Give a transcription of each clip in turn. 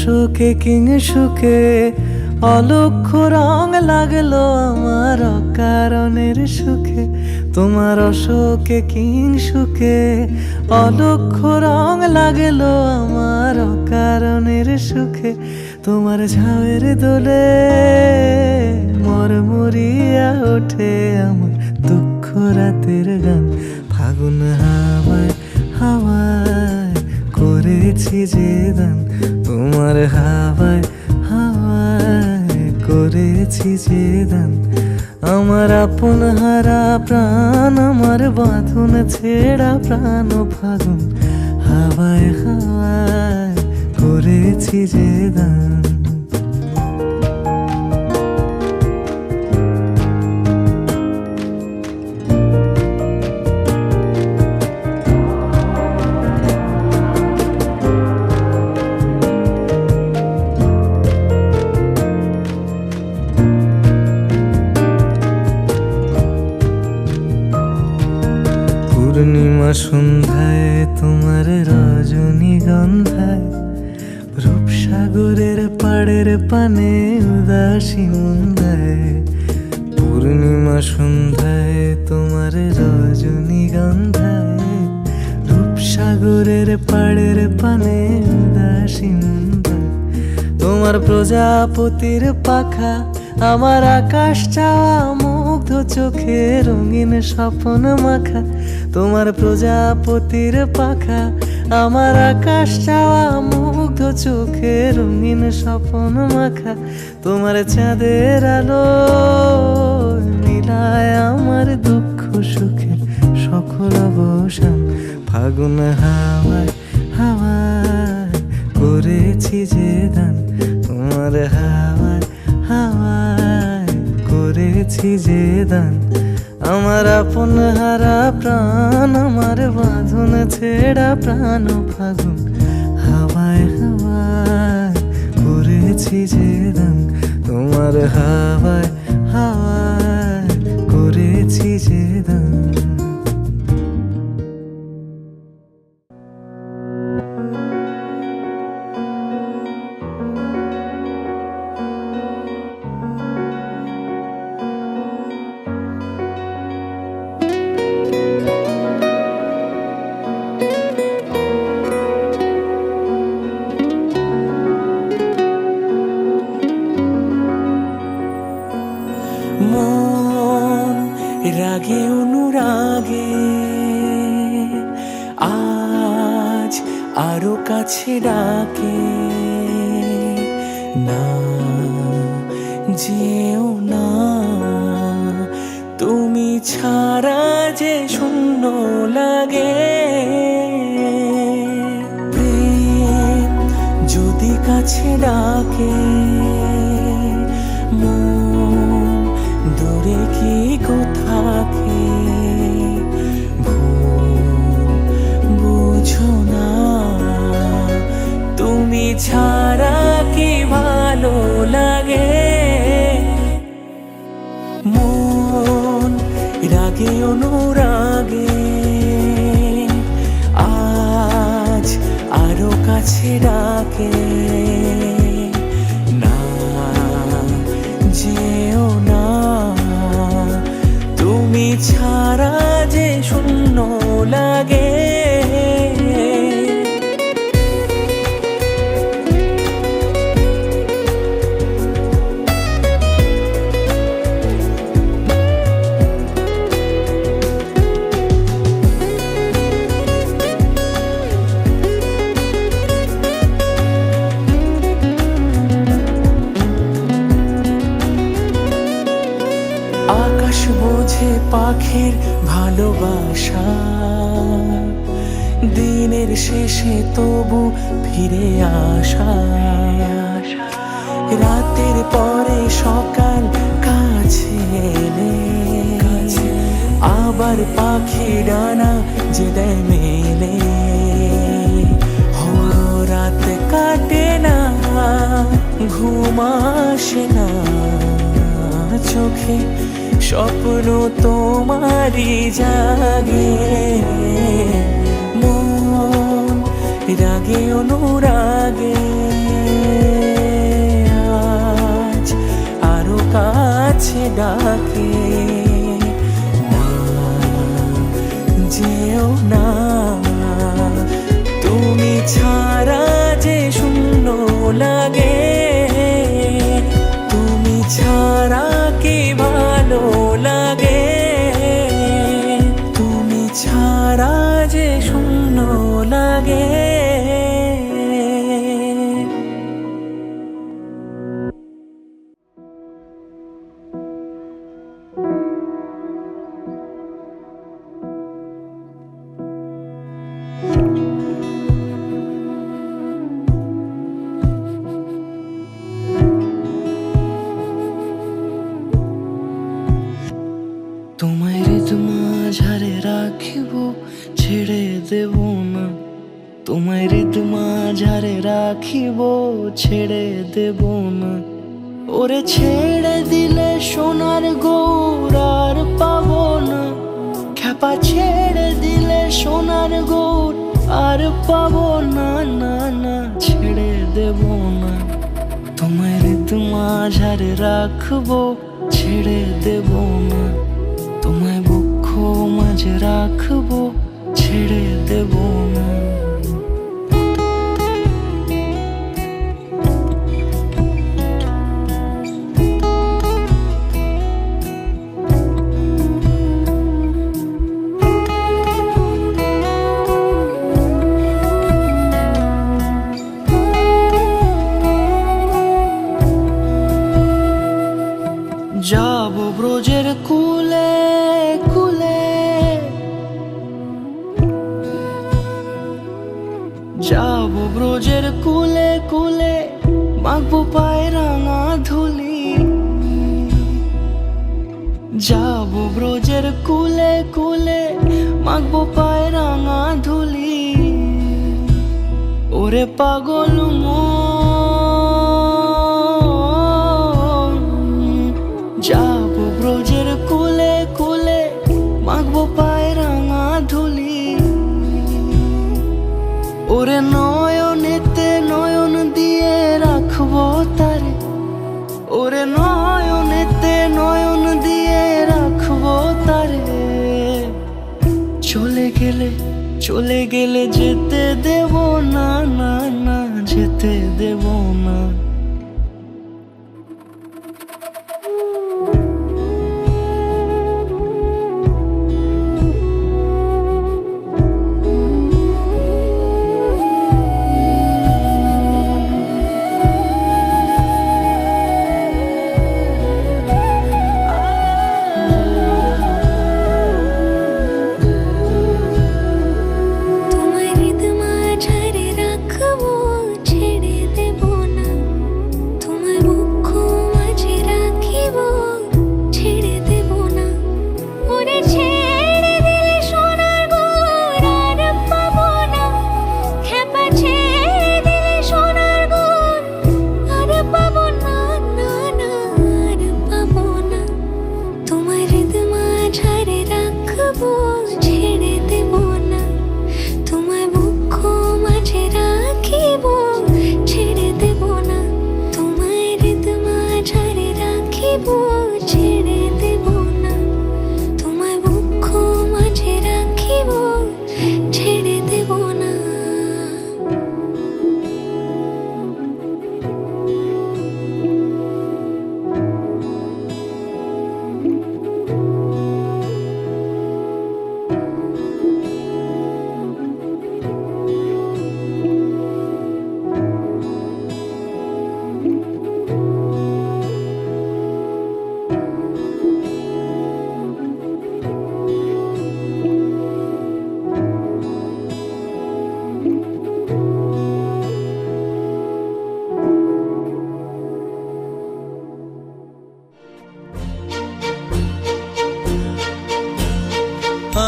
অশোকে king সুখে অলক্ষ্য রং লাগলো আমার অকারণের সুখে। তোমার অশোকে কিং সুখে অলক্ষ্য রং লাগলো আমার অকারণের সুখে। তোমার ঝাউয়ের দোলে মরমরিয়া ওঠে আমার দুঃখ রাতের গান। ফাগুন হাওয়ায় হাওয়ায় করেছি যে দান, তোমার হাওয়ায় হাওয়ায় করেছি যে দান। আমার আপন হারা প্রাণ, আমার বাঁধন ছেঁড়া প্রাণ, ফাগুন হাওয়ায় হাওয়ায় করেছি যে দান। পূর্ণিমা সন্ধ্যায় তোমার রজনীগন্ধায় রূপসাগরের পাড়ের পানে উদাসী মন্দায়। পূর্ণিমা সন্ধ্যায় তোমার রজনীগন্ধায় রূপসাগরের পাড়ের পানে উদাসী মন্দায়। তোমার প্রজাপতির পাখা আমার আকাশ চাওয়া মুগ্ধ চোখে রঙিন স্বপ্ন মাখা। তোমার প্রজাপতির পাখা আমার আকাশ চাওয়া মুগ্ধ চোখে রঙিন স্বপ্ন মাখা। তোমার চাঁদের আলো মিলায় আমার দুঃখ সুখের সকল অবসান। ফাগুন হাওয়ায় হাওয়ায় করেছি যে দান, তোমার হাওয়ায় হাওয়ায় করেছি যে দান। আমার আপন হারা প্রাণ, আমার বাঁধন ছেঁড়া প্রাণ, ফাগুন হাওয়ায় হাওয়ায় করেছি যে দান। তোমার হাওয়ায় হাওয়ায় করেছি যে দান। মন রাগে অনুরাগে আজ আরো কাছে ডাকে, না যেও না তুমি ছাড়া যে শূন্য লাগে। প্রেম যদি কাছে ডাকে দূরে কি কোথাকে ভুল বুঝো না, তুমি ছাড়া কি ভালো লাগে। মন রাগে অনুরাগে আজ আরো কাছে ডাকে, না যেও না তুমি ছাড়া যে শূন্য লাগে। আকাশ বোঝে পাখির ভালোবাসা, দিনের শেষে তবু ফিরে আসা। রাতের পরে সকাল কাছে এলে আবার পাখি ডানা যে দেয় মেলে। রাত কাটে না ঘুম আসে না চোখে, স্বপ্ন তোমারই জাগে। মন রাগে অনুরাগে আজ আরো কাছে ডাকে না, যেও না, তুমি ছাড়া যে শূন্য লাগে, তুমি ছাড়া কি ভালো লাগে, তুমি ছাড়া যে শূন্য লাগে। তোমায় হৃদ মাঝারে রাখিব, ছেড়ে দেব না। তোমায় হৃদ মাঝারে রাখিব, ছেড়ে দেব না। ওরে ছেড়ে দিলে সোনার গৌর আর পাবো না। খ্যাপা ছেড়ে দিলে সোনার গৌর আর পাবো না, না না, ছেড়ে দেব না। তোমায় হৃদ মাঝারে রাখবো, ছেড়ে দেব না। তোমায় বক্ষ মাঝে রাখবো, ছেড়ে দেব না। যাব ব্রজের কুলে কুলে, যাব ব্রজের কুলে কুলে, মাখবো পায়ে রাঙা ধুলি। যাব ব্রজের কুলে কুলে, মাখবো পায়ে রাঙা ধুলি। ওরে পাগল মন, যাব ব্রজের কুলে কুলে, মাখবো পায়ে রাঙা ধুলি। ওরে নয়নেতে নয়ন দিয়ে রাখবো তারে, ওরে নয়নেতে নয়ন দিয়ে রাখবো তারে। চলে গেলে চলে গেলে যেতে দেব না, না না, যেতে দেব না।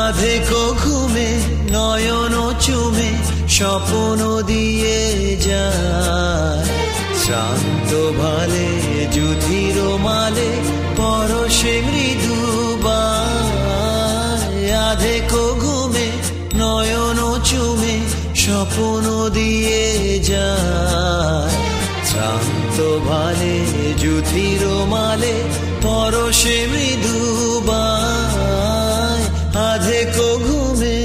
আধেকো ঘুমে নয়ন চুমে স্বপ্ন দিয়ে যায়, শ্রান্ত ভালে যুধির মালে পরশে মৃদু বায়। আধেকো ঘুমে নয়ন চুমে স্বপ্ন দিয়ে যায়। শ্রান্ত ভালে যুথির মালে পরশে মৃদু বায় আধেক ঘুমে।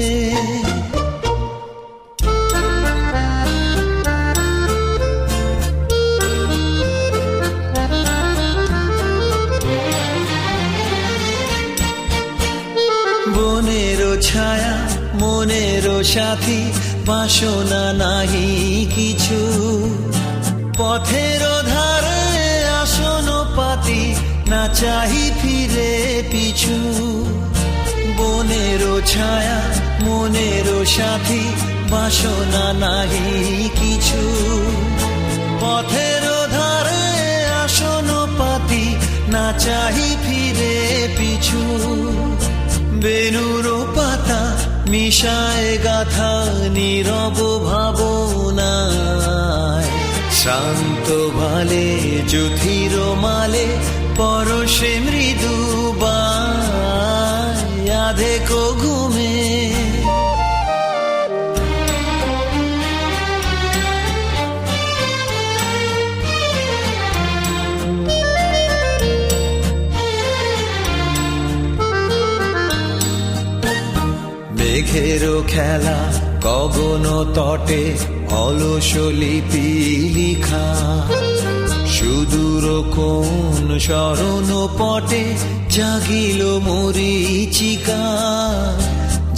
বনেরও ছায়া মনেরও সাথী, বাসনা নাহি কিছু। পথের ধারে আসন পাতি, না চাহি ফিরে পিছু। বনেরও ছায়া মনেরও সাথী, বাসনা নাহি কিছু। পথের ধারে আসন পাতি, না চাহি ফিরে পিছু। বেনুর পাতা মিশায় গাথা নীরব ভাবনায়। শান্ত ভালে যুথির মালে পরশে মৃদু বায় আধেক ঘুমে। মেঘেরও খেলা গগন তটে, অলস লিপি লিখা। সুদূর কোন শরণ পটে জাগিল মরীচিকা,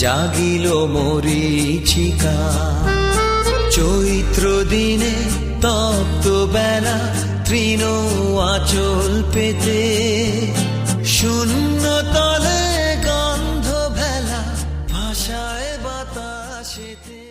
জাগিল মরীচিকা। চৈত্র দিনে তপ্ত বেলা, তৃণ আঁচল পেতে। শূন্য তলে গন্ধ ভেলা, ভাষায় বাতাসেতে।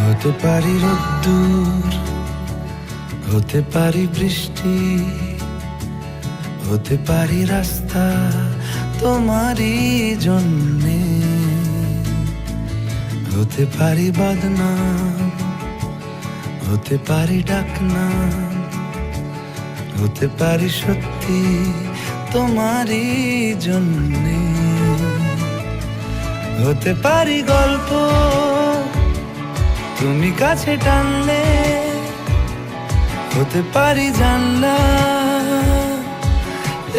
হতে পারি রোদ্দুর, হতে পারি বৃষ্টি, হতে পারি রাস্তা তোমারই জন্যে। হতে পারি বদনাম, হতে পারি ডাকনাম, হতে পারি সত্যি তোমারই জন্যে। হতে পারি গল্প তুমি কাছে টানলে, হতে পারি জানলা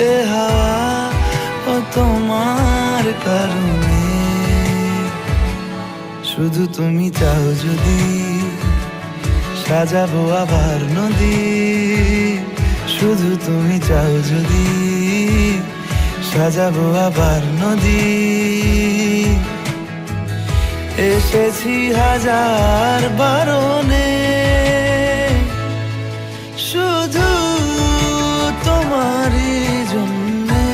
এ হাওয়া ও তোমার কারণে। শুধু তুমি চাও যদি সাজাবো আবার নদী, শুধু তুমি চাও যদি সাজাবো আবার নদী। এসেছি হাজার বারণে, শুধু তোমারই জন্যে,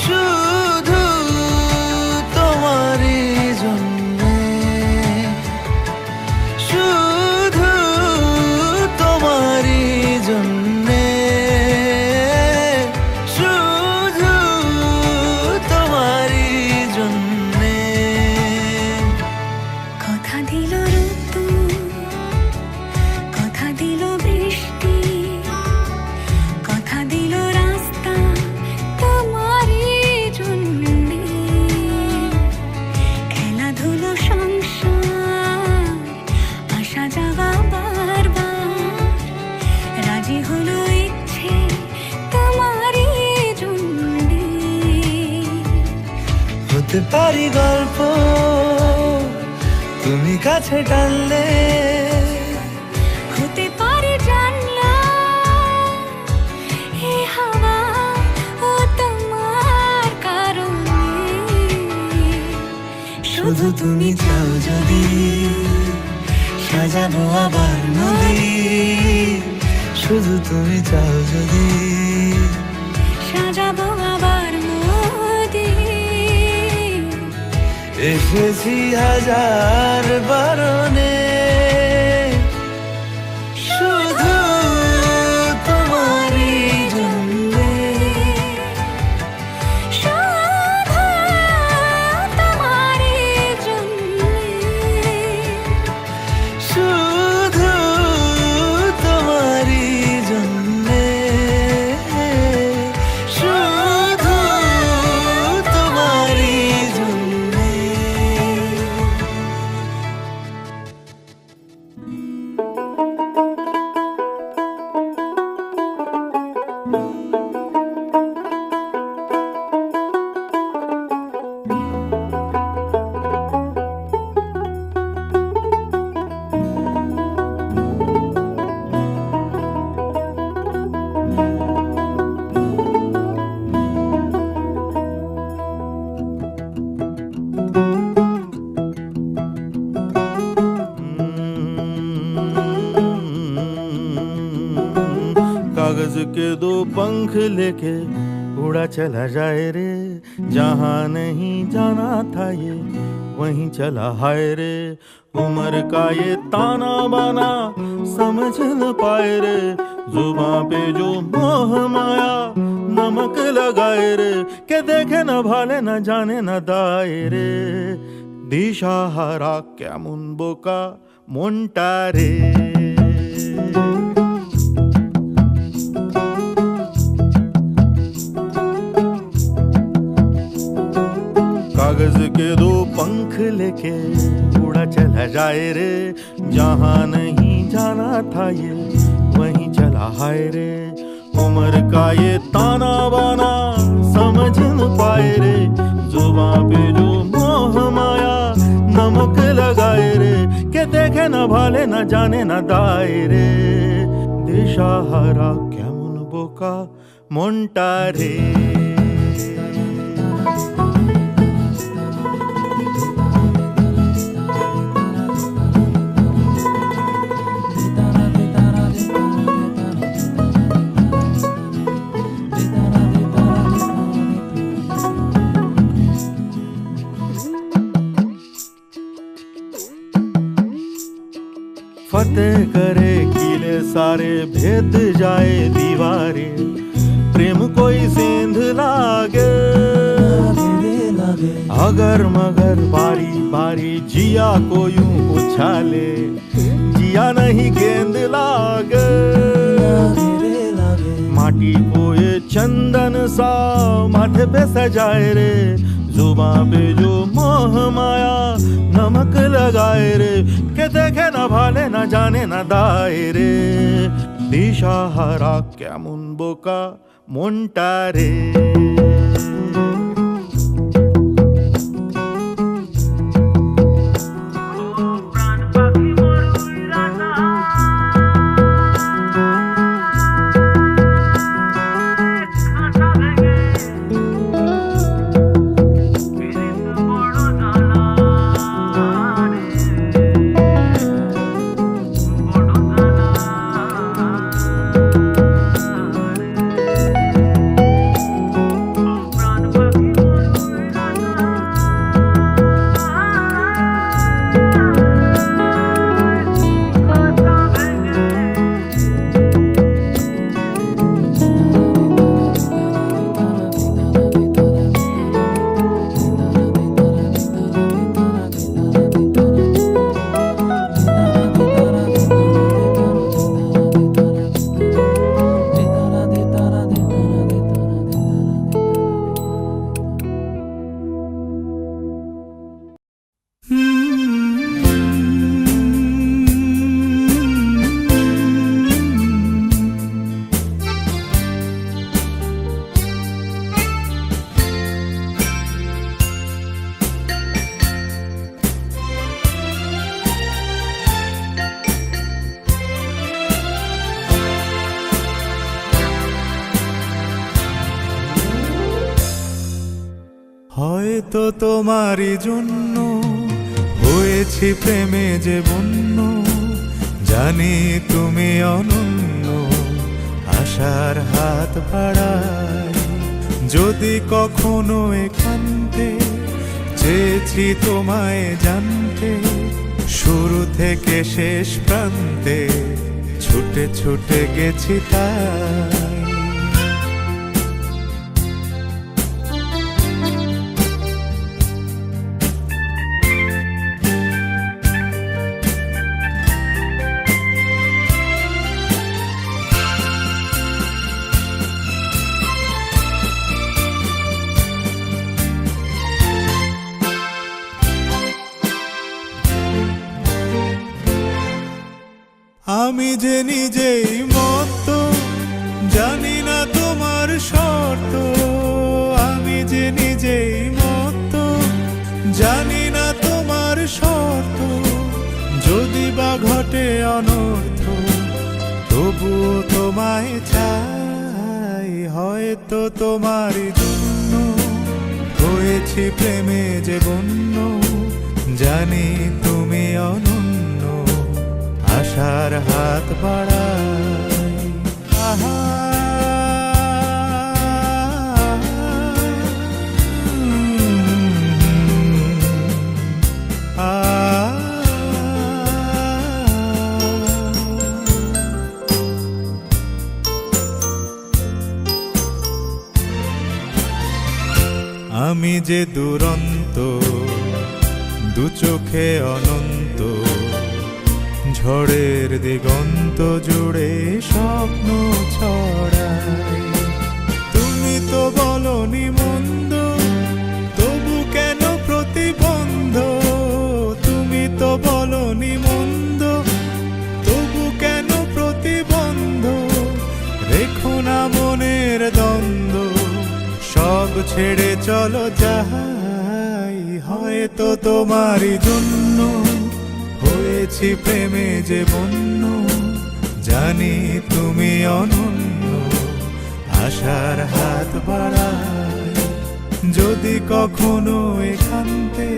শুধু তোমারই জন্যে, শুধু তোমারই জন্যে, শুধু তোমারই জন্যে। কথা দিল ঋতু, কথা দিল বৃষ্টি, কথা দিল রাস্তা তোমারই জন্যে। খেলাধুলো সংসার আসা যাওয়া বারবার, রাজি হলো ইচ্ছে তোমারই জন্যে। হতে পারি গল্প তুমি কাছে টানলে হতে পারে জানলা হে হাওয়া ও তোমার কারণে শুধু তুমি চাও যদি সাজাবো আবার নদী শুধু তুমি চাও যদি সাজাবো আবার নদী এসেছি হাজার বারণে শুধু তোমারই জন্যে শুধু তোমারই জন্যে শুধু তোমারই জন্যে শুধু তোমারই জন্যে कागज के दो पंख लेके उड़ा चला जाए रे जहाँ नहीं जाना था ये वहीं चला हाय रे उम्र का ये ताना बाना समझ न पाए रे जुबां पे जो मोह माया नमक लगाए रे के देखे न भाले न जाने न दाए रे दिशाहारा কেমন বোকা মনটা রে कागज के दो पंख लेके उड़ा चला जाए रे जहाँ नहीं जाना था ये वहीं चला हाय रे उम्र का ये ताना बाना समझ न पाए रे जुबां पे जो मोह माया नमक लगाए रे के देखे न भाले न जाने न दाए रे दिशाहारा কেমন বোকা মনটা রে फतेह करे किले सारे भेद जाए दीवारें प्रेम कोई सेंध लागे अगर मगर बारी बारी जिया को यूं उछाले जिया नहीं गेंद लागे माटी को ये चंदन सा माथे पे सजाए रे जुबां पे जो मोह माया नमक लगाए रे के देखे न भाले न जाने न दाए रे দিশাহারা কেমন বোকা মনটা রে হয়তো তোমারই জন্য হয়েছি প্রেমে যে বন্য, জানি তুমি অনন্য, আশার হাত বাড়াই। যদি কখনো একান্তে চেয়েছি তোমায় জানতে, শুরু থেকে শেষ প্রান্তে ছুটে ছুটে গেছি তাই। আমি যে নিজেই মত, জানি না তোমার শর্ত। আমি যে নিজেই মত, জানি না তোমার শর্ত। যদি বা ঘটে অনর্থ, তবুও তোমায় চাই। হয়তো তোমারই জন্য হয়েছি প্রেমে যে বন্য, জানি তুমি অনন্য, আশার হাত বাড়াই। আহা আমি যে দুরন্ত, দু চোখে অনন্ত, ঝড়ের দিগন্ত জুড়ে স্বপ্ন ছড়াই। তুমি তো বলনি মন্দ, তবু কেন প্রতিবন্ধ? তুমি তো বলনি মন্দ, তবু কেন প্রতিবন্ধ? রেখো না মনের দ্বন্দ্ব, সব ছেড়ে চলো যাই। হয়তো তোমারই জন্য হয়েছি প্রেমে যে বন্য, জানি তুমি অনন্য, আশার হাত বাড়াই। যদি কখনো একান্তে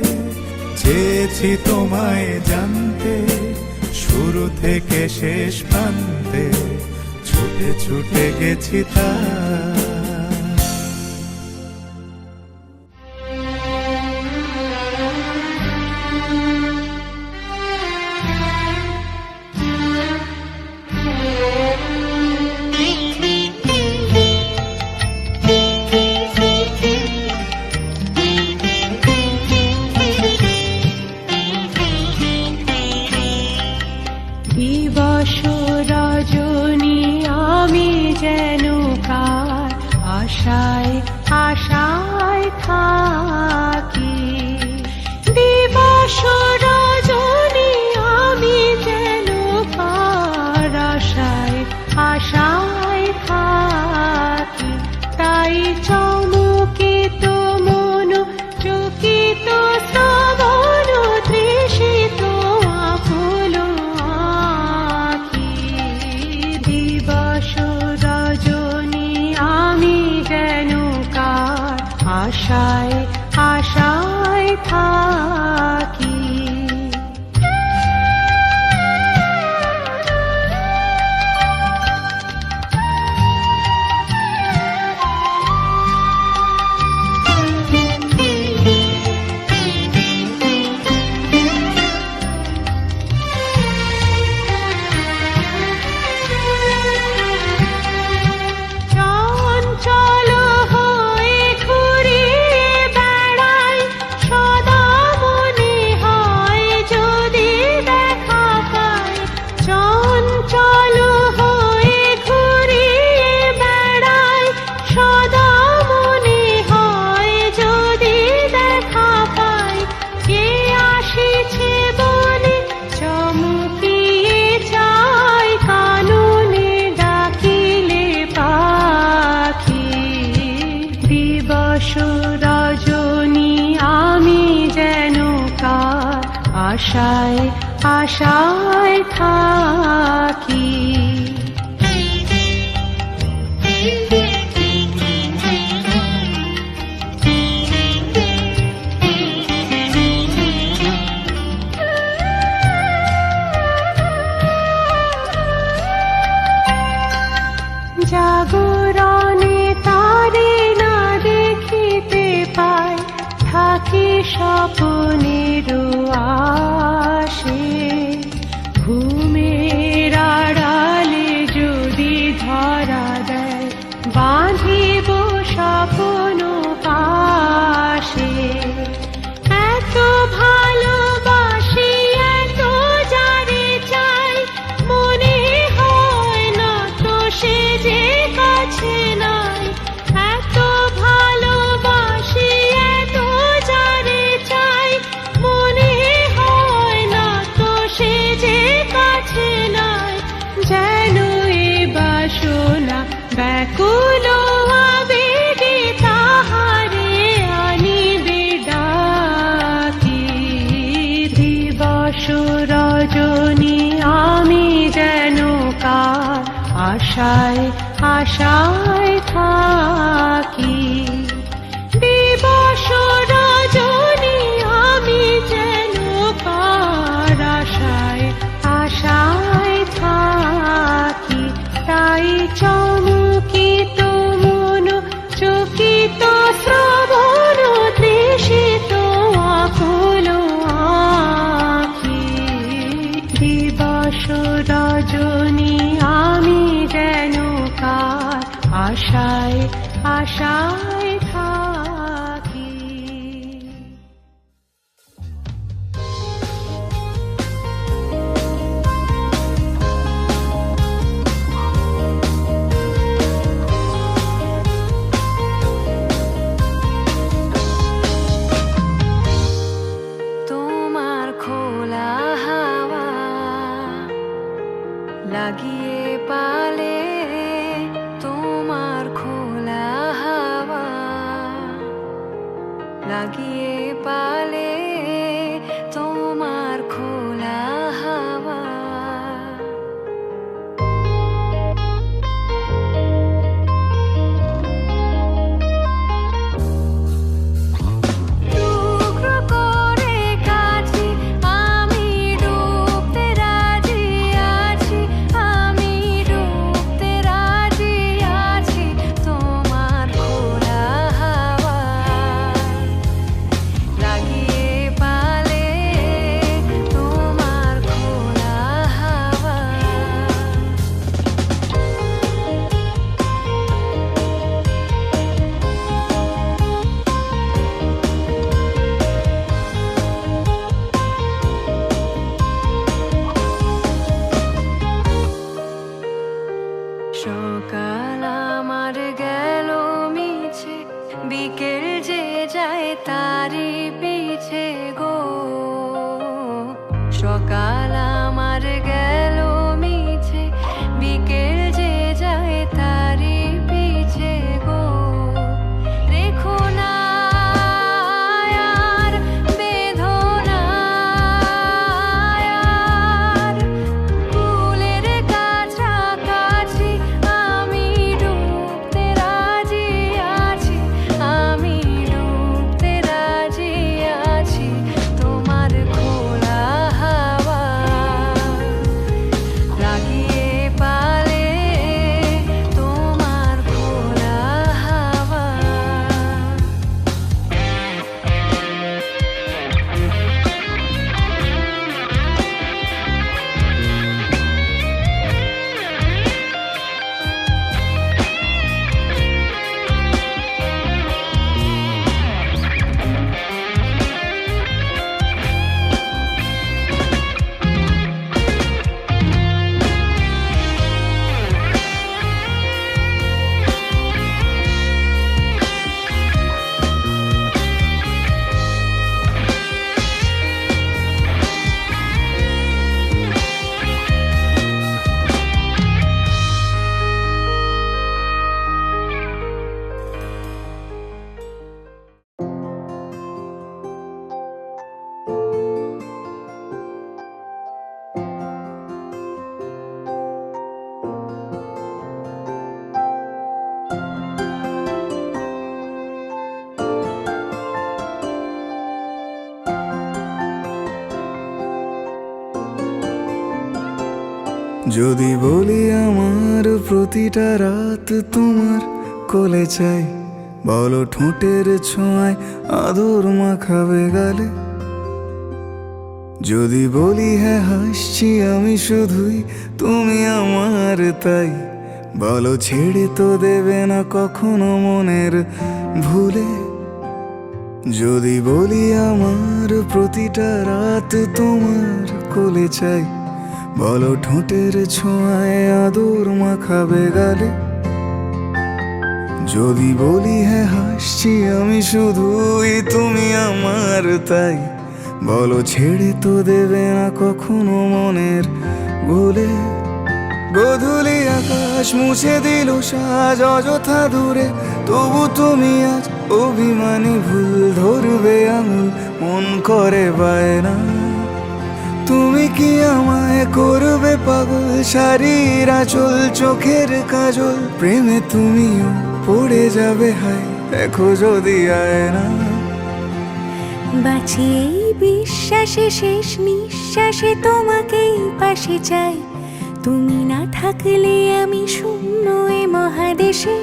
চেয়েছি তোমায় জানতে, শুরু থেকে শেষ প্রান্তে ছুটে ছুটে গেছি তাই। দিবস রজনী আমি যেন কার আশায় আশায় থাকি। দিবস রজনী আমি যেন কার আশায় আশায় থাকি। তাই চমকিত মন, চকিত শ্রবণ, তৃষিত আকুল আঁখি। দিবস রজনী আমি যেন কার আশায় আশায় থাকি। চঞ্চল হয়ে ঘুরিয়ে বেড়াই, সদা মনে হয় যদি দেখা পাই। চঞ্চল হয়ে ঘুরিয়ে বেড়াই, সদা মনে হয় যদি দেখা পাই। কে আসিছে বলে চমকিয়ে চাই, কাননে ডাকিলে পাখি। দিবস রজনী আমি যেন কার আশায় আশায় থাকি। জাগরণে তারে না দেখিতে পাই, থাকি স্বপ্নের আশে। ঘুমের আড়ালে যদি ধরা দেয়, বাঁধিব স্বপ্ন পাশে। এত ভালোবাসি, এত যারে চাই, মনে হয় না তো সে যে কাছে নাই। এত ভালোবাসি, এত যারে চাই, মনে হয় না তো সে যে কাছে নাই। যেন এ বাসনা ব্যাকুল আবেগে তাহারে আনিবে ডাকি। দিবস রজনী আমি যেন কার আশায় আশায় থাকি। দিবস রজনী আমি যেন কার আশায় আশায় থাকি। তাই চমকিত মন, চকিত শ্রবণ, তৃষিত আকুল আঁখি। দিবস রজনী আমি যেন কার আশায় আশায় থাকি। তোমার খোলা হাওয়া লাগিয়ে পালে, তোমার খোলা হাওয়া লাগিয়ে পালে, তোমার খোলা হাওয়া। টুকরো করে কাছি, আমি ডুবতে রাজি আছি, আমি ডুবতে রাজি আছি, তোমার খোলা হাওয়া লাগিয়ে পালে, তোমার খোলা হাওয়া। সকাল আমার গেল মিছে, বিকেল যে যায় তারি পিছে গো। সকাল আমার গেল মিছে, বিকেল যে যায় তারি পিছে গো। রেখো না আর বেদনা আর, ফুলের কাছাকাছি আমি ডুবতে রাজি আছি, আমি ডুবতে রাজি যদি বলি আমার প্রতিটা রাত তোমার কোলে চাই, বলো ঠোঁটের ছোঁয়ায় আদর মাখাবে গালে। যদি বলি হ্যাঁ হাসছি আমি শুধুই, তুমি আমার তাই, বলো ছেড়ে তো দেবে না কখনো মনের ভুলে। যদি বলি আমার প্রতিটা রাত তোমার কোলে চাই, বলো ঠোঁটের ছোঁয়ায় আদর মাখাবে গালে। যদি বলি হ্যাঁ হাসছি আমি শুধুই, তুমি আমার তাই, বলো ছেড়ে তো দেবে না কখনো মনের ভুলে। গোধূলি আকাশ মুছে দিল সাজ অযথা দূরে, তবু তুমি আজ অভিমানী ভুল ধরবে আঙুল, মন করে বায়না। তুমি কি আমায় করবে পাগল, শাড়ির আঁচল চোখের কাজল, প্রেমে তুমিও পড়ে যাবে হায় দেখো যদি আয়না। বাঁচি এই বিশ্বাসে শেষ নিঃশ্বাসে তোমাকেই পাশে চাই, তুমি না থাকলে আমি শূন্য এ মহাদেশে।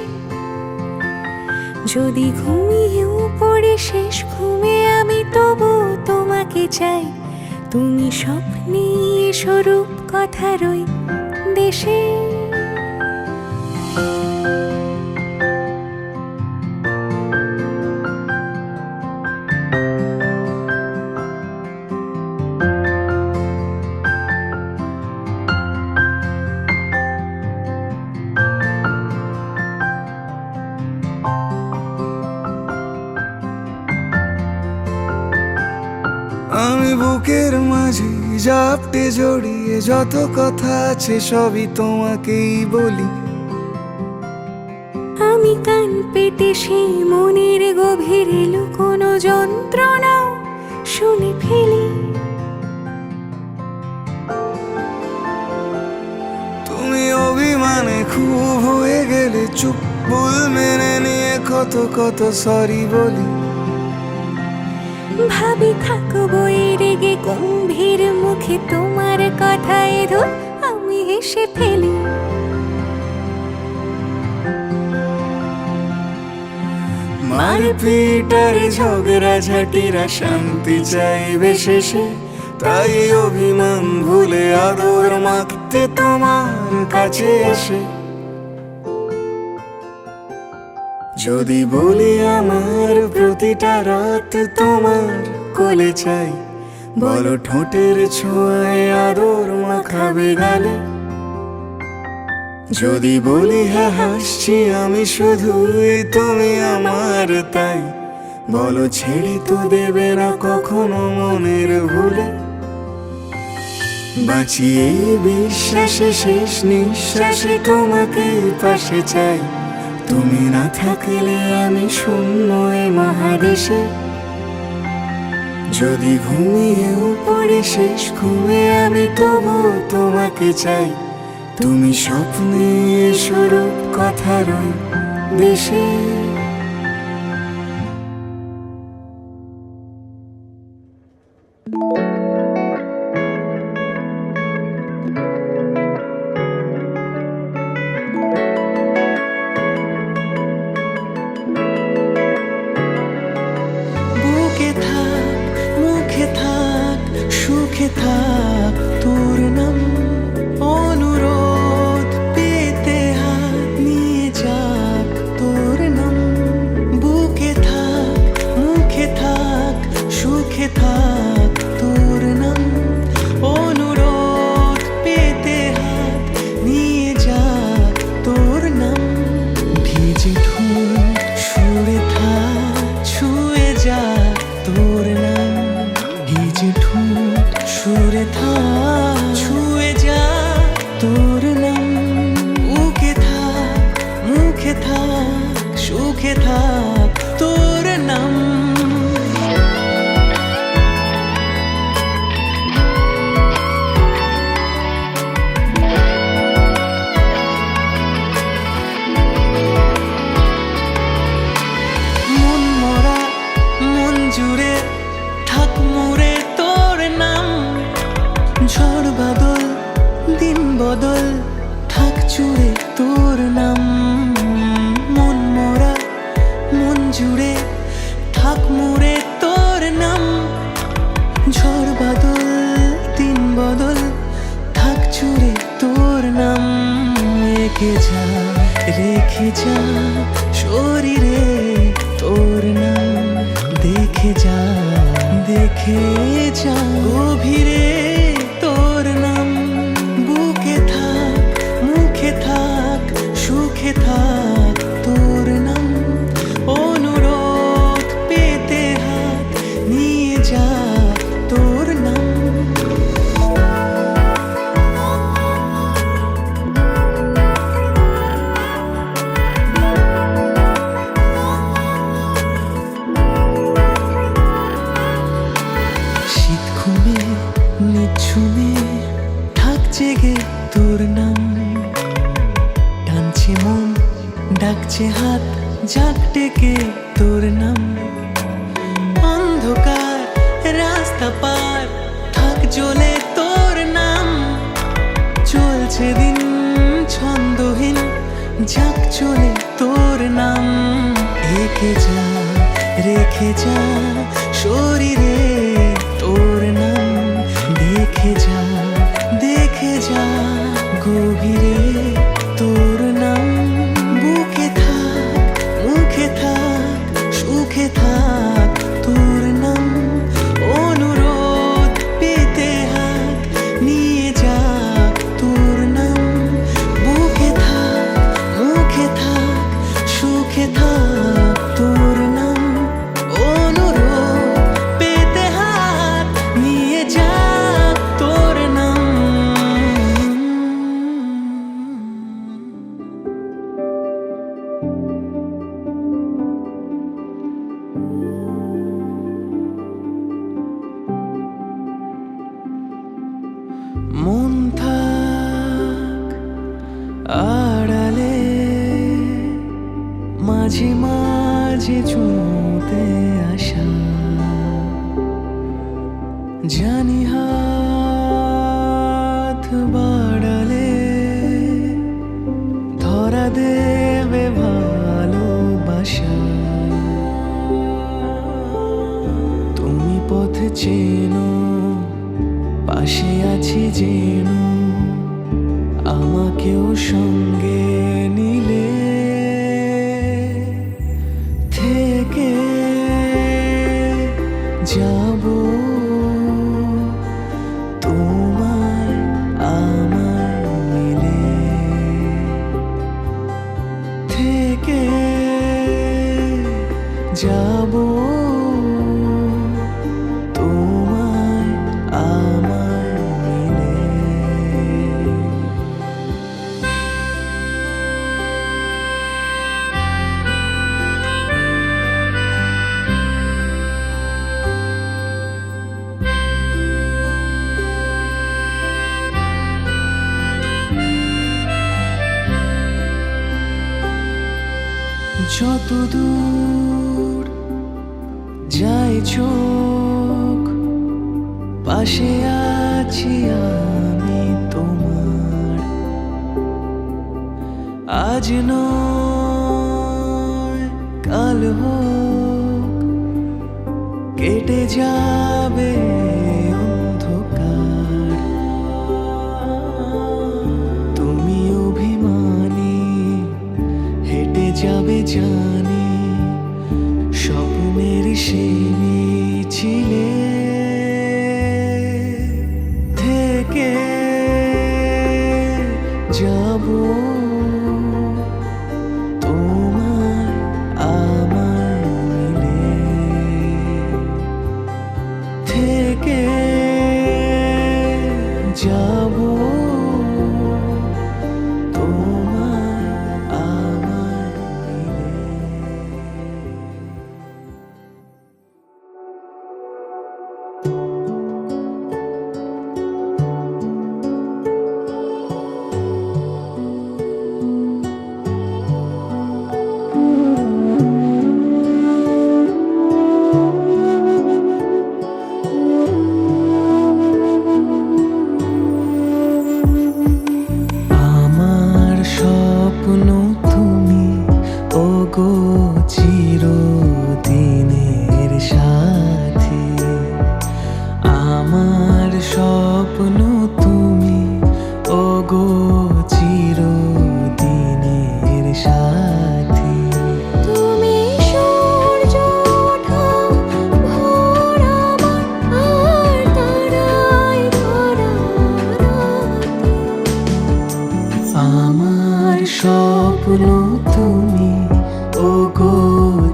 যদি ঘুমিয়েও পড়ে শেষ ঘুমে আমি তবু তোমাকে চাই, তুমি স্বপ্নে স্বরূপ কথার ওই দেশে। আমি বুকের মাঝে জাপটে জড়িয়ে যত কথা আছে সবই তোমাকেই বলি। আমি কান পেতে সেই মনের গভীরে লুকোনো যন্ত্রণাও শুনে ফেলি। তুমি অভিমানে খুব হয়ে গেলে চুপ, ভুল মেনে নিয়ে কত কত সরি বলি। ভাবি থাকবো এই রেগে গম্ভীর মুখে তোমার কথায় ধর আমি হেসে ফেলি। মারপিট আর ঝগড়া ঝাঁটিরা শান্তি চাইবে শেষে, তাই অভিমান ভুলে আদর মাখতে তোমার কাছে এসে। যদি বলি আমার প্রতিটা রাত তোমার কোলে চাই, বলো ঠোঁটের ছোঁয়ায় আদর মাখাবে গালে। যদি বলি হ্যাঁ হাসছি আমি শুধুই, তুমি আমার তাই, বলো ছেড়ে তো দেবে না কখনো মনের ভুলে। বাঁচি এই বিশ্বাসে শেষ নিঃশ্বাসে তোমাকে পাশে চাই, তুমি না থাকলে আমি শূন্য এ মহাদেশে। যদি ঘুমিয়েও পড়ে শেষ ঘুমে আমি তবু তোমাকে চাই, তুমি স্বপ্নে স্বরূপ কথার ওই দেশে। বুকে থাক মুখে থাক সুখে থাক তোর নাম, অনুরোধ পেতে হাত নিয়ে যাক তোর নাম। বুকে থাক মুখে থাক সুখে থাক তোর নাম, অনুরোধ পেতে হাত নিয়ে যাক তোর নাম। ভিজে ঠোঁট সুরে থাক ছুঁয়ে যাক তোর নাম, ভিজে ঠোঁট সুরে থাক জুড়ে তোর নাম, মন মোরা মন জুড়ে থাক মুড়ে তোর নাম। ঝড় বাদল দিন বদল থাক জুড়ে তোর নাম। এঁকে যা রেখে যা শরীরে তোর নাম। দেখে যা দেখে যা গভীরে তোর নাম। বুকে থাক মুখে থাক সুখে থাক তোর নাম। অনুরোধ পেতে হাত নিয়ে যা তোর নাম। শীত ঘুমে নিঝুমে থাক জেগে তোর নাম। টানছে মন ডাকছে হাত জাগ ডেকে তোর নাম। অন্ধকার রাস্তা পার থাক জ্বলে তোর নাম। চলছে দিন ছন্দহীন যাক চলে তোর নাম। এঁকে যা রেখে যা শরীরে তোর নাম। দেখে যা দেখে যা গভীরে তোর নাম। বুকে থাক মুখে থাক সুখে থাক তোর নাম। অনুরোধ পেতে হাত নিয়ে যা তোর নাম। বুকে থাক মুখে থাক সুখে থাক তোর নাম। অনুরোধ পেতে হাত নিয়ে যা তোর নাম। মন থাক আড়ালে মাঝে মাঝে ছুঁতে আসা। জানি হাত বাড়ালে ধরা দেবে ভালোবাসা। তুমি পথ চেনো পাশে আছি যেন আমাকেও সঙ্গে নিলে। থেকে যাব তোমায় আমার মিলে। থেকে যাব তোমায় আমার মিলে। যত দূর যায় চোখ পাশে আছি আমি তোমার। আজ নয় কাল হোক কেটে যাবে অন্ধকার। তুমি অভিমানী হেঁটে যাবে জানি স্বপ্নের সেই মিছিলে। থেকে যাব তোমায় আমার মিলে। থেকে যাব তোমায় আমার মিলে। স্বপ্ন তুমি, ও গো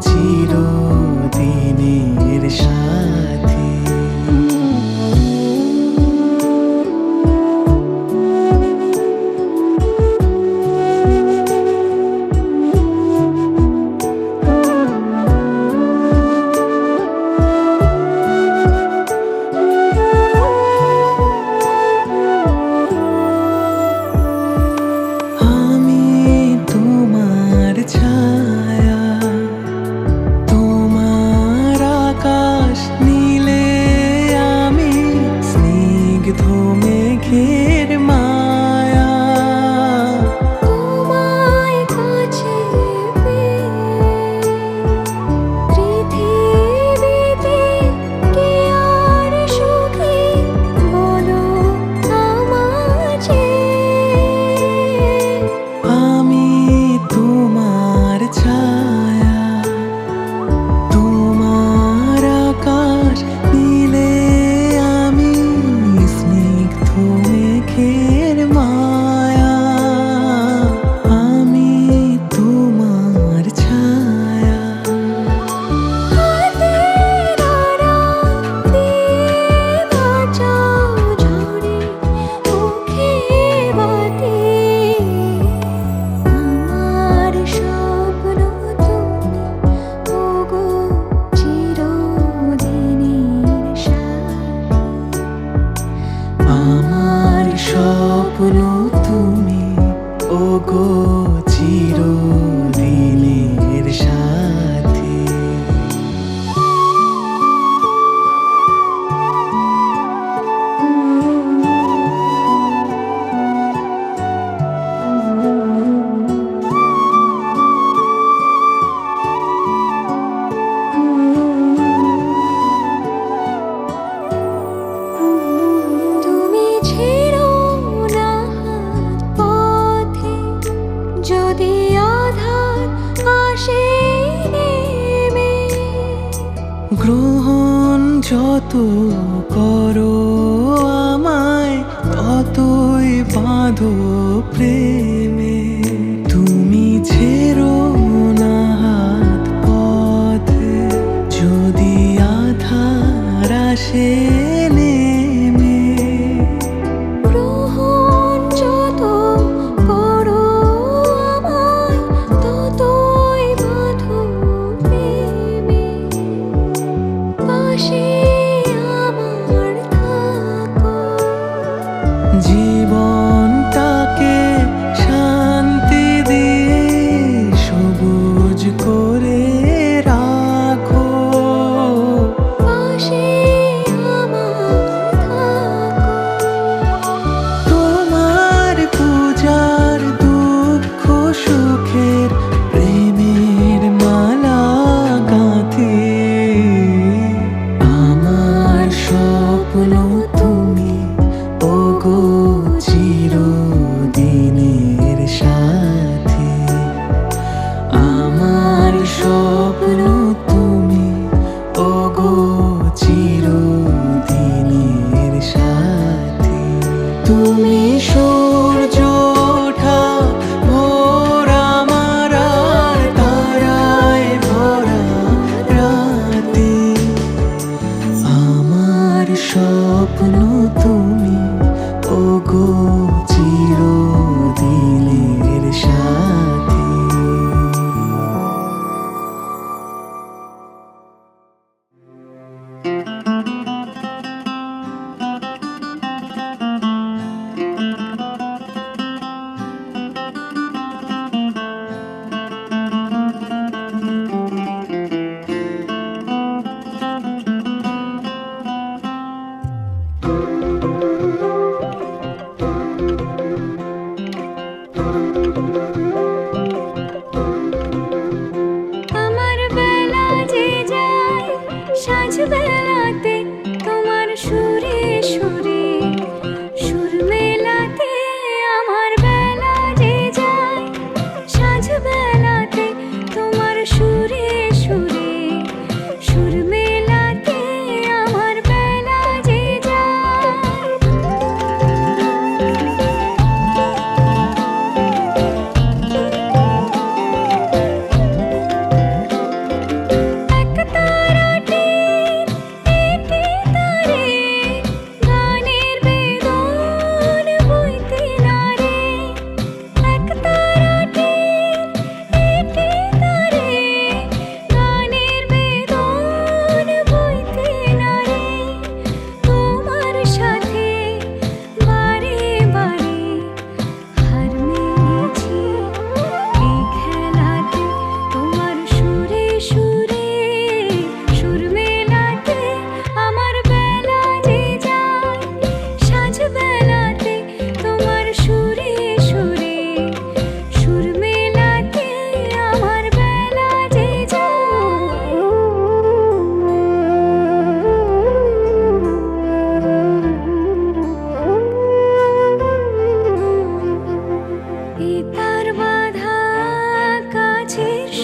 চিরদিনের সাথী। আমি তোমার ছায়া, তোমার আকাশ নীলে আমি স্নিগ্ধ মেঘের মায়া। তোমায় কাছে পেয়ে পৃথিবীতে কে আর সুখী বলো আমাকে। আমি তোমার ছায়া, তোমার আকাশ নীলে আমি স্নিগ্ধ মেঘের মায়া। আমি তোমার ছায়া। হাতের আড়াল দিয়ে বাঁচাও ঝরে মুখে বাতি। আমার স্বপ্ন তুমি, ও গো চিরদিনের সাথী। আমার স্বপ্ন তুমি, ও গো চিরদিনের সাথী। তুমি ছেড়ো না হাত পথে, যদি আধার আসে নেমে। গ্রহণ যত করো আমায়, ততই বাঁধো প্রেমে। তুমি ছেড়ো না হাত পথে, যদি আধার আসে নেমে। গ্রহণ যত করো আমায়, ততই বাঁধো প্রেমে। পাশে আমার থাকো। জীবনটাকে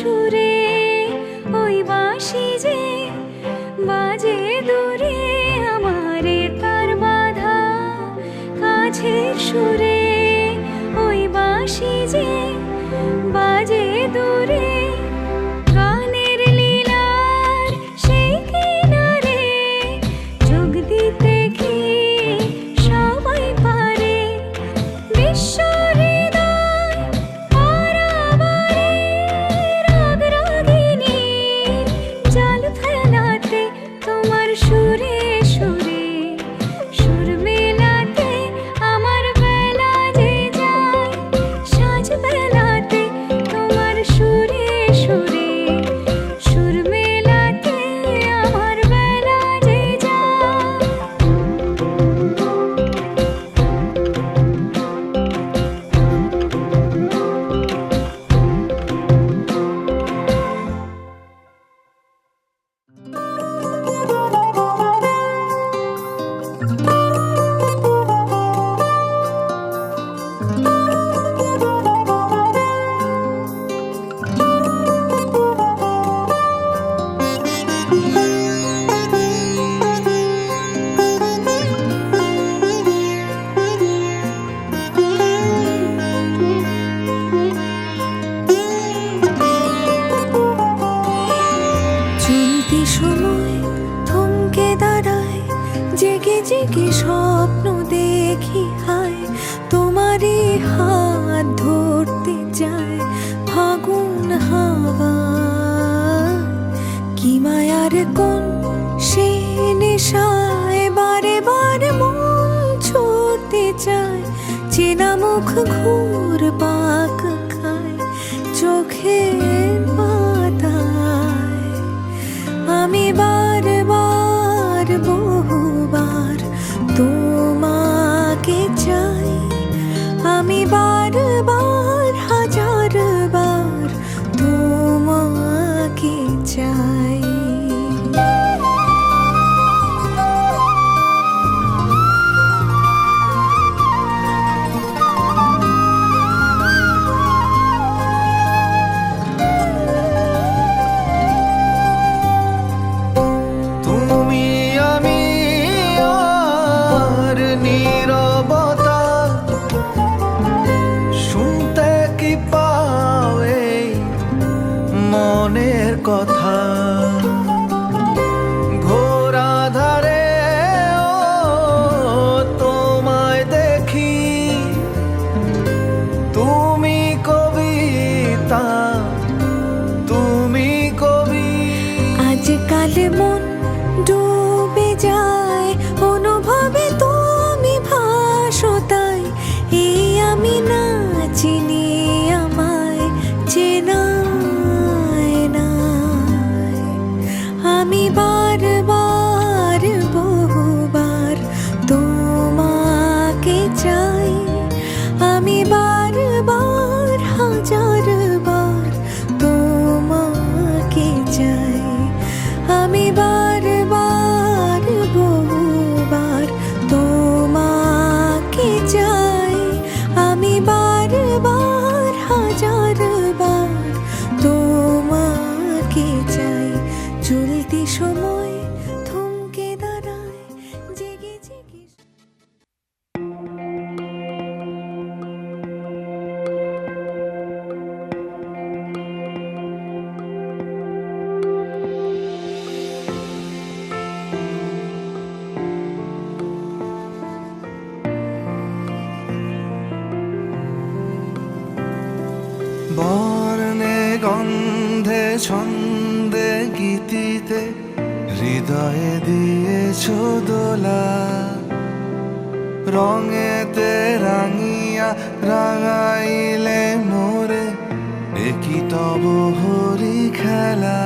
সুরে ওই বাঁশি যে বাজে দূরে আমারে তার বাধা কাছের সুরে ওই বাঁশি যে বাজে দূরে গানের লীলার সেই কিনারে যোগ দিতে কি সবাই পারে বিশ্ব হৃদয় পারাবারে রাগ রাগিনীর জাল ফেলাতে তোমার সুরে সুরে সুর মেলাতে আমার বেলা যে যায় সাজ বেলাতে তোমার সুরে সুরে সুর মেলাতে আমার বেলা যে যায়। চলতি সময় থমকে দাঁড়ায় জেগে জেগে স্বপ্ন দেখি হায় তোমারই হাত ধরতে যায় ফাগুন হাওয়া কি মায়ার কোন সে নেশায় বারে বারে মন ছুটতে চায় চেনা মুখ ঘুর পাক খায় চোখের পাতায় আমি বারবার বহুবার তোমাকে চাই আমি বারবার হাজারবার তোমাকে চাই। তুমি আমি আর নীরবতা শুনতে কি পাও এই মনের কথা ঘোরা ধারে ও তোমায় দেখি তুমি কবিতা তুমি কবি আজকাল মন ডুবে যায় অনুভবে তুমি ভাসো তাই এই আমি না চিনি আমায় চেনায় নাই আমি বারবার বহুবার তোমাকে চাই আমি বারবার হাজারবার তোমাকে চাই আমি বারবার বহুবার তোমাকে চাই আমি বারবার হাজারবার তোমাকে চাই চলতি সময় থমকে দাঁড়ায় জেগে জেগে বর্ণে গন্ধে ছন্দে গীতিতে হৃদয়ে দিয়েছ দোলা রঙেতে রাঙিয়া রাঙাইলে মোরে একই তব হরি খেলা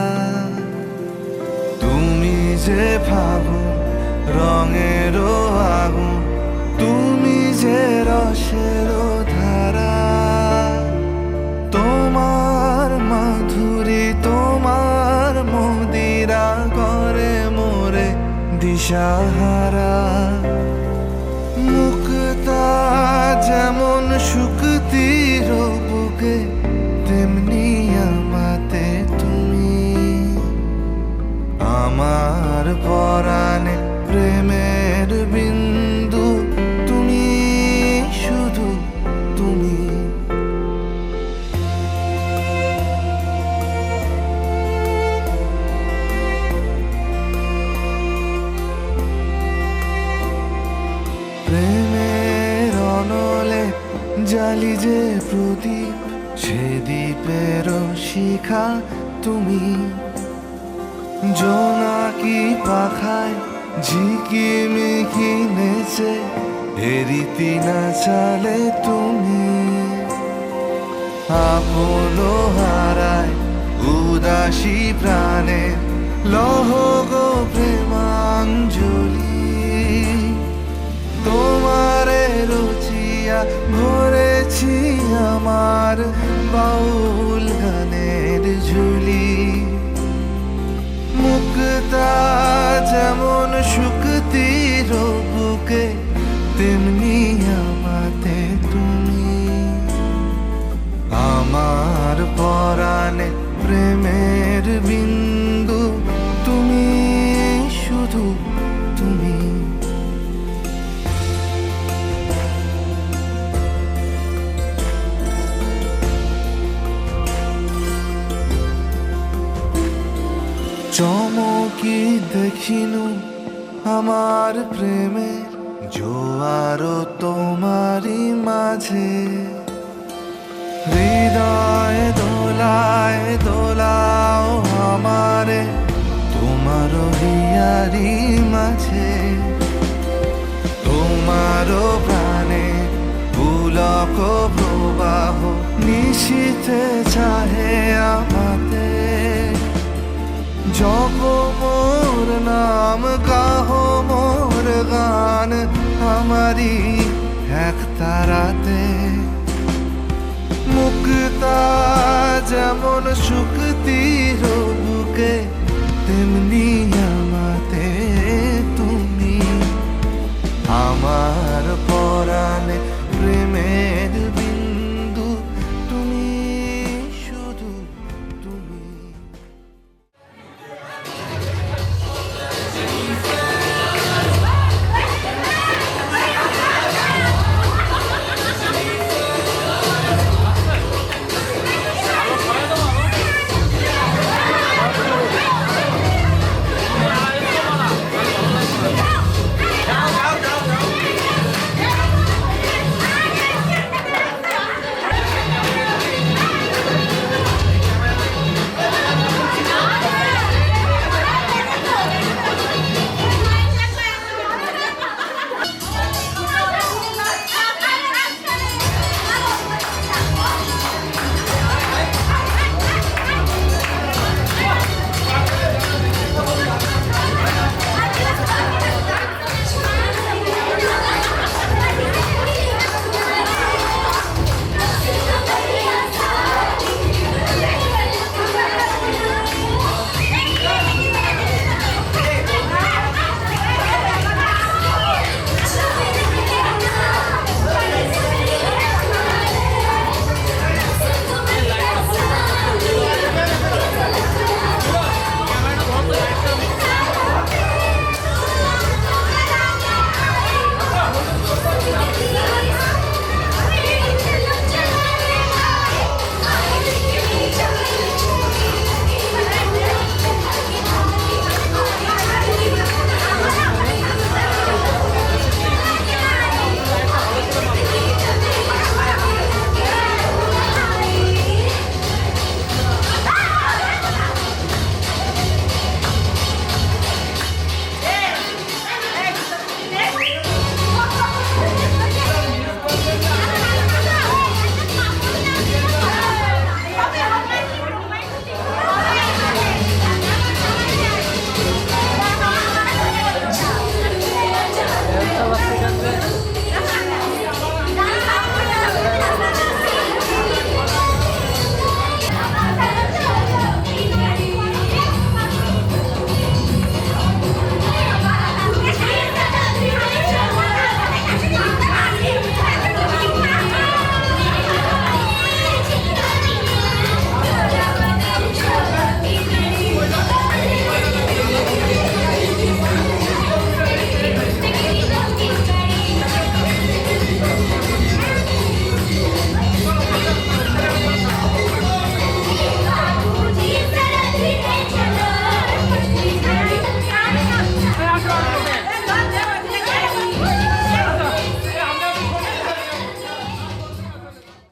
তুমি যে ফাগুন রঙেরও আগুন তুমি যে রসেরও ধারা তোমার মাধুরী তোমার মদিরা করে মোরে দিশাহারা মুক্তা যেমন শুকতির বুকে তেমনি আমাতে প্রদীপ, সে দ্বীপের শিখা তুমি। জোনাকি পাখায় ঝিকিমিকি নেচে এরিতি না চালে তুমি। আপন হারায় উদাসী প্রাণে লহ গো প্রেমাঞ্জলি। তোমারে রুচিয়া ভরেছি আমার বাউল গানের ঝুলি। মুক্তা যেমন শুকতির বুকে, তেমনি আমাতে তুমি। আমার পরাণে প্রেমের বিন্দু তুমি, শুধু তুমি। চমকি দেখিনু আমার প্রেমের জোয়ার তোমারই মাঝে। হৃদয় দোলায় দোলাও আমারে তোমার হিয়ারি মাঝে। তোমার প্রাণে পুলক প্রবাহ নিশীথে চাহে আমাতে। জপ মোর নাম, গাহ মোর গান আমারি এক তারাতে। মুক্তা যেমন শুকতির বুকে, তেমনি আমাতে তুমি। আমার পরাণে প্রেমে